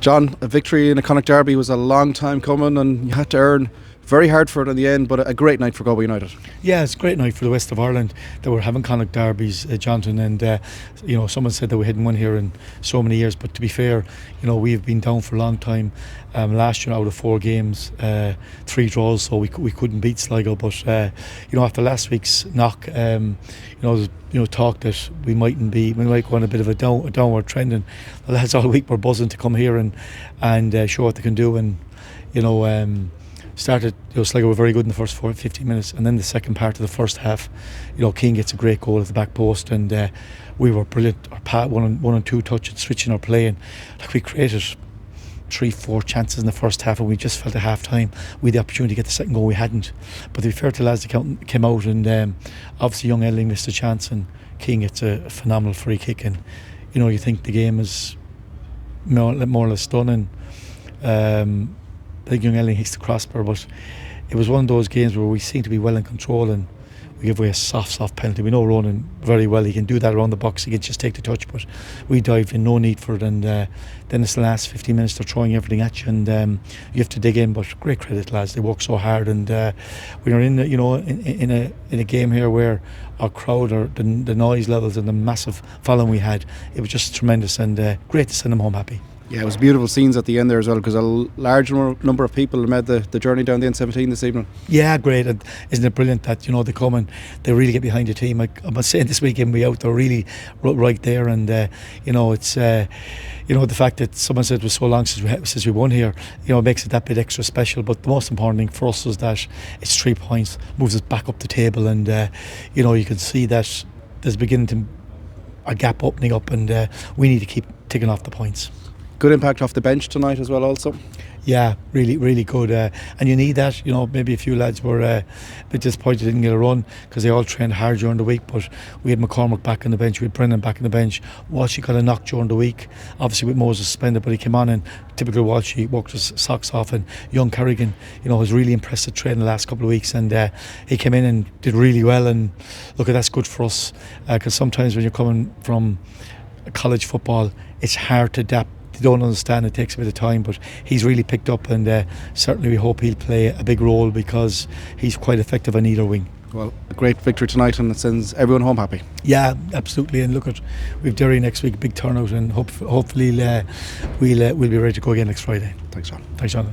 John, a victory in a Connacht Derby was a long time coming and you had to earn very hard for it in the end, but a great night for Galway United. Yeah, it's a great night for the west of Ireland that we're having Connacht Derbies, Jonathan, and someone said that we hadn't won here in so many years, but to be fair, we've been down for a long time. Last year out of 4 games, 3 draws, so we couldn't beat Sligo, but after last week's knock, talk that we might go on a bit of a downward trend, and the lads all week were buzzing to come here and show what they can do, and started, Sligo were very good in the first 15 minutes, and then the second part of the first half, Keane gets a great goal at the back post, and we were brilliant. Our one and two touch and switching our play, and we created 3-4 chances in the first half, and we just felt at half time we had the opportunity to get the second goal. We hadn't, but to be fair to the lads, they came out, and obviously young Elling missed a chance, and Keane gets a phenomenal free kick, and you think the game is more or less done, and I think young Elling hits the crossbar, but it was one of those games where we seem to be well in control, and we give away a soft penalty. We know Ronan very well, he can do that around the box, he can just take the touch, but we dived in, no need for it, and then it's the last 15 minutes, they're throwing everything at you, and you have to dig in, but great credit lads, they work so hard, and we are in a game here where our crowd, or the noise levels and the massive following we had, it was just tremendous, and great to send them home happy. Yeah, it was beautiful scenes at the end there as well, because a large number of people made the journey down the N17 this evening. Yeah, great, and isn't it brilliant that they come and they really get behind the team. I'm saying this weekend we out, they're really right there, and it's the fact that someone said it was so long since we won here, it makes it that bit extra special. But the most important thing for us is that it's 3 points, moves us back up the table, and you can see that there's beginning to a gap opening up, and we need to keep ticking off the points. Good impact off the bench tonight as well also. Yeah, really good, and you need that. Maybe a few lads were a bit disappointed didn't get a run because they all trained hard during the week, but we had McCormick back on the bench, we had Brennan back on the bench. Walshy got a knock during the week, obviously with Moses suspended, but he came on, and typical Walshy worked his socks off, and young Kerrigan was really impressed at training the last couple of weeks, and he came in and did really well, and look, that's good for us, because sometimes when you're coming from college football, it's hard to adapt. They don't understand, it takes a bit of time, but he's really picked up, and certainly we hope he'll play a big role because he's quite effective on either wing. Well, a great victory tonight, and it sends everyone home happy. Yeah, absolutely, and we've Derry next week, big turnout, and hopefully we'll be ready to go again next Friday. Thanks, John. Thanks, John.